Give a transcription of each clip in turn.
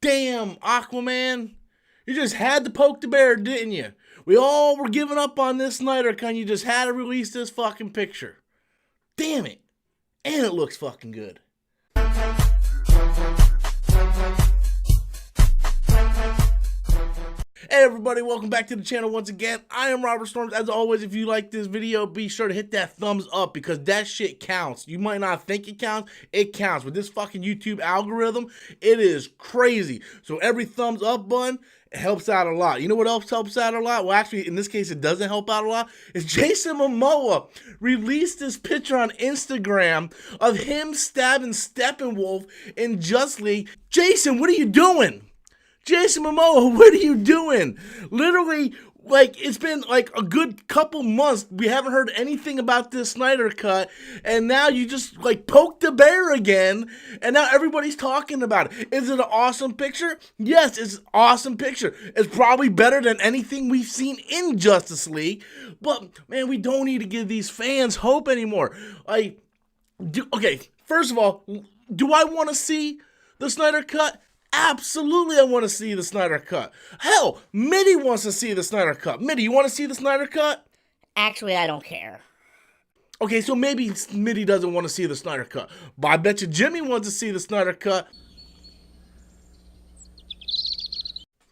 Damn, Aquaman. You just had to poke the bear, didn't you? We all were giving up on this Snyder Cut, and you just had to release this fucking picture. Damn it. And it looks fucking good. Hey everybody, welcome back to the channel once again. I am Robert Storms. As always, if you like this video, be sure to hit that thumbs up because that shit counts. You might not think it counts. It counts. With this fucking YouTube algorithm, it is crazy. So every thumbs up button helps out a lot. You know what else helps out a lot? Well, actually, in this case, it doesn't help out a lot. It's Jason Momoa released this picture on Instagram of him stabbing Steppenwolf in Justice League. Jason, what are you doing? Jason Momoa, what are you doing? Literally, like, it's been like a good couple months. We haven't heard anything about this Snyder Cut, and now you just like poked the bear again, and now everybody's talking about it. Is it an awesome picture? Yes, it's an awesome picture. It's probably better than anything we've seen in Justice League, but man, we don't need to give these fans hope anymore. Okay, first of all, do I want to see the Snyder Cut? Absolutely, I want to see the Snyder Cut. Hell, Mitty wants to see the Snyder Cut. Mitty, you want to see the Snyder Cut? Actually, I don't care. Okay, so maybe Mitty doesn't want to see the Snyder Cut. But I bet you Jimmy wants to see the Snyder Cut.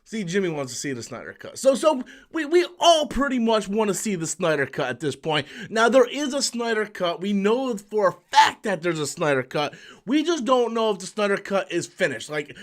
See, Jimmy wants to see the Snyder Cut. So we all pretty much want to see the Snyder Cut at this point. Now, there is a Snyder Cut. We know for a fact that there's a Snyder Cut. We just don't know if the Snyder Cut is finished. Like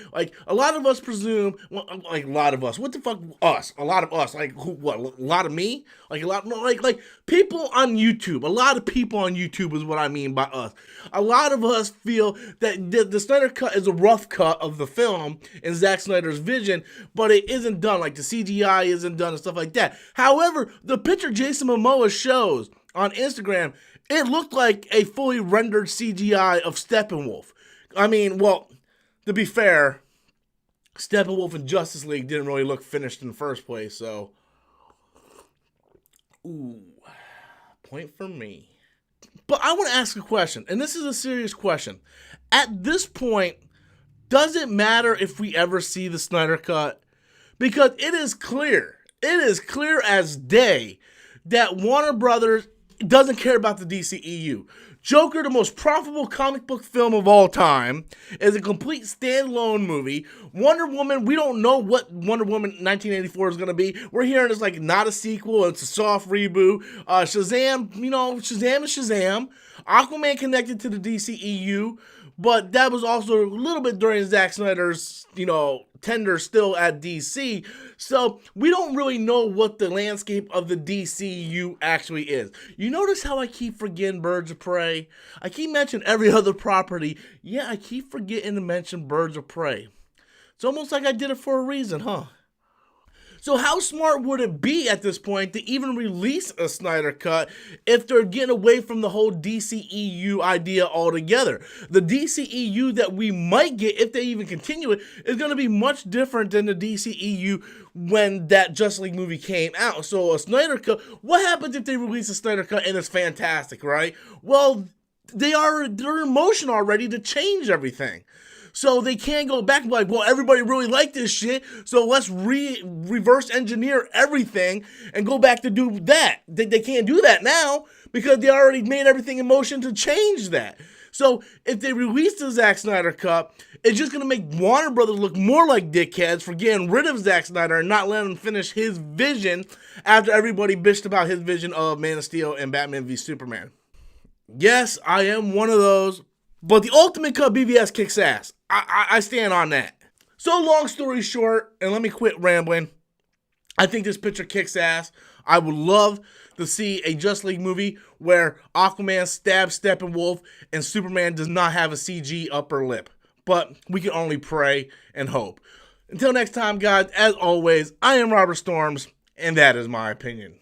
a lot of us presume, well, like a lot of us. What the fuck? Us. A lot of us. Like, who, what? A lot of me? Like, a lot, like people on YouTube. A lot of people on YouTube is what I mean by us. A lot of us feel that the Snyder Cut is a rough cut of the film in Zack Snyder's vision, but it isn't done. Like, the CGI isn't done and stuff like that. However, the picture Jason Momoa shows on Instagram, it looked like a fully rendered CGI of Steppenwolf. I mean, well, to be fair, Steppenwolf in Justice League didn't really look finished in the first place, so... Ooh, point for me. But I want to ask a question, and this is a serious question. At this point, does it matter if we ever see the Snyder Cut? Because it is clear as day that Warner Brothers doesn't care about the DCEU. Joker, the most profitable comic book film of all time, is a complete standalone movie. Wonder Woman, we don't know what Wonder Woman 1984 is going to be. We're hearing it's like not a sequel, it's a soft reboot. Shazam, you know, Shazam is Shazam. Aquaman connected to the DCEU, but that was also a little bit during Zack Snyder's, you know, tender still at DC. So we don't really know what the landscape of the DCU actually is. You notice how I keep forgetting Birds of Prey? I keep mentioning every other property. Yeah, I keep forgetting to mention Birds of Prey. It's almost like I did it for a reason, huh? So how smart would it be at this point to even release a Snyder Cut if they're getting away from the whole DCEU idea altogether? The DCEU that we might get, if they even continue it, is going to be much different than the DCEU when that Justice League movie came out. So a Snyder Cut, what happens if they release a Snyder Cut and it's fantastic, right? Well, they're in motion already to change everything. So they can't go back and be like, well, everybody really liked this shit, so let's reverse engineer everything and go back to do that. They can't do that now because they already made everything in motion to change that. So if they release the Zack Snyder Cut, it's just going to make Warner Brothers look more like dickheads for getting rid of Zack Snyder and not letting him finish his vision after everybody bitched about his vision of Man of Steel and Batman v Superman. Yes, I am one of those. But the Ultimate Cut BVS kicks ass. I stand on that. So long story short, and let me quit rambling, I think this picture kicks ass. I would love to see a Justice League movie where Aquaman stabs Steppenwolf and Superman does not have a CG upper lip. But we can only pray and hope. Until next time, guys, as always, I am Robert Storms, and that is my opinion.